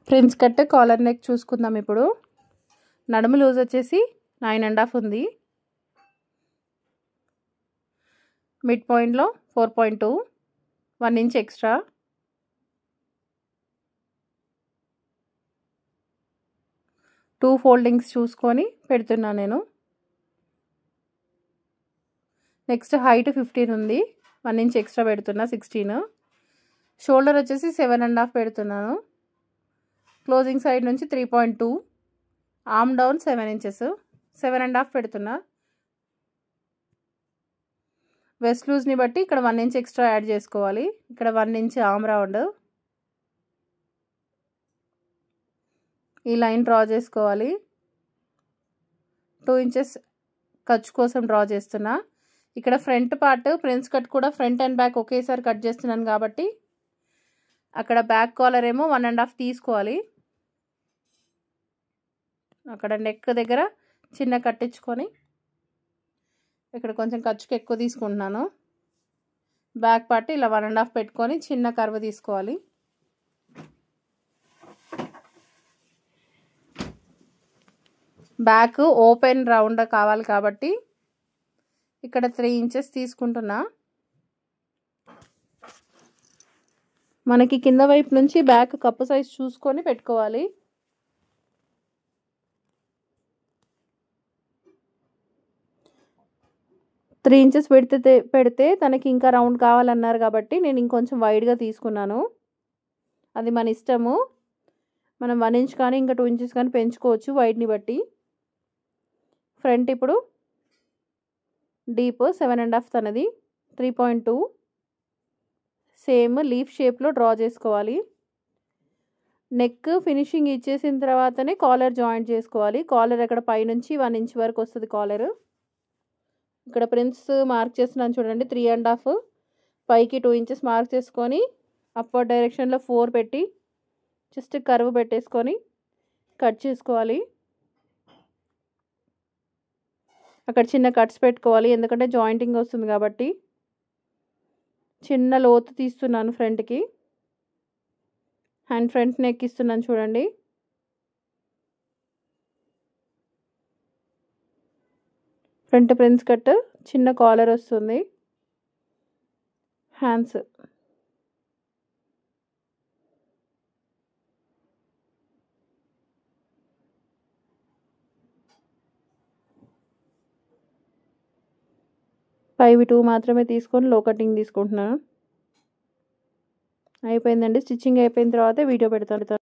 ఫ్రిన్స్ cut collar neck చూసుకుందాం ఇప్పుడు. నడుము లూజ్ వచ్చేసి 9.5 ఉంది. మిడ్ పాయింట్లో 4.2, 1 ఇంచ్ ఎక్స్ట్రా. టూ ఫోల్డింగ్స్ చూసుకొని పెడుతున్నా నేను. నెక్స్ట్ హైట్ 15 ఉంది, 1 ఇంచ్ ఎక్స్ట్రా పెడుతున్నా 16. షోల్డర్ వచ్చేసి 7.5 పెడుతున్నాను. క్లోజింగ్ సైడ్ నుంచి 3.2, ఆర్మ్ డౌన్ 7 ఇంచెస్, 7.5 పెడుతున్నా. వెస్ట్ లూజ్ని బట్టి ఇక్కడ 1 ఇంచ్ ఎక్స్ట్రా యాడ్ చేసుకోవాలి. ఇక్కడ 1 ఇంచ్ ఆర్మ్ రౌండ్ ఈ లైన్ డ్రా చేసుకోవాలి. 2 ఇంచెస్ ఖర్చు కోసం డ్రా చేస్తున్నా. ఇక్కడ ఫ్రంట్ పార్ట్ ప్రిన్స్ కట్ కూడా ఫ్రంట్ అండ్ బ్యాక్ ఒకేసారి కట్ చేస్తున్నాను కాబట్టి అక్కడ బ్యాక్ కాలర్ ఏమో 1.5 తీసుకోవాలి. అక్కడ నెక్ దగ్గర చిన్న కట్టించుకొని ఇక్కడ కొంచెం ఖర్చుకి ఎక్కువ తీసుకుంటున్నాను. బ్యాక్ పార్ట్ ఇలా 1.5 పెట్టుకొని చిన్న కర్వ్ తీసుకోవాలి. బ్యాక్ ఓపెన్ రౌండ్ కావాలి కాబట్టి ఇక్కడ 3 ఇంచెస్ తీసుకుంటున్నా. మనకి కింద వైపు నుంచి బ్యాక్ కప్పు సైజ్ చూసుకొని పెట్టుకోవాలి. త్రీ ఇంచెస్ పెడితే తనకి ఇంకా రౌండ్ కావాలన్నారు కాబట్టి నేను ఇంకొంచెం వైడ్గా తీసుకున్నాను. అది మన ఇష్టము. మనం 1 ఇంచ్ కానీ ఇంకా 2 ఇంచెస్ కానీ పెంచుకోవచ్చు వైడ్ని బట్టి. ఫ్రంట్ ఇప్పుడు డీప్ 7.5 తనది, 3.2 సేమ్ లీఫ్ షేప్లో డ్రా చేసుకోవాలి. నెక్ ఫినిషింగ్ ఇచ్చేసిన తర్వాతనే కాలర్ జాయింట్ చేసుకోవాలి. కాలర్ అక్కడ పైనుంచి 1 ఇంచ్ వరకు వస్తుంది కాలర్. ఇక్కడ ప్రిన్స్ మార్క్ చేస్తున్నాను చూడండి, 3.5 పైకి 2 ఇంచెస్ మార్క్ చేసుకొని అప్వర్డ్ డైరెక్షన్లో 4 పెట్టి జస్ట్ కర్వ్ పెట్టేసుకొని కట్ చేసుకోవాలి. అక్కడ చిన్న కట్స్ పెట్టుకోవాలి ఎందుకంటే జాయింటింగ్ వస్తుంది కాబట్టి. చిన్న లోతు తీస్తున్నాను ఫ్రంట్కి. హ్యాండ్ ఫ్రంట్ నెక్ ఇస్తున్నాను చూడండి. ఫ్రంట్ ప్రిన్స్ కట్ చిన్న కాలర్ వస్తుంది. హ్యాండ్స్ పైవి 2 మాత్రమే తీసుకొని లో కటింగ్ తీసుకుంటున్నాను. అయిపోయిందండి. స్టిచ్చింగ్ అయిపోయిన తర్వాత వీడియో పెడతాను.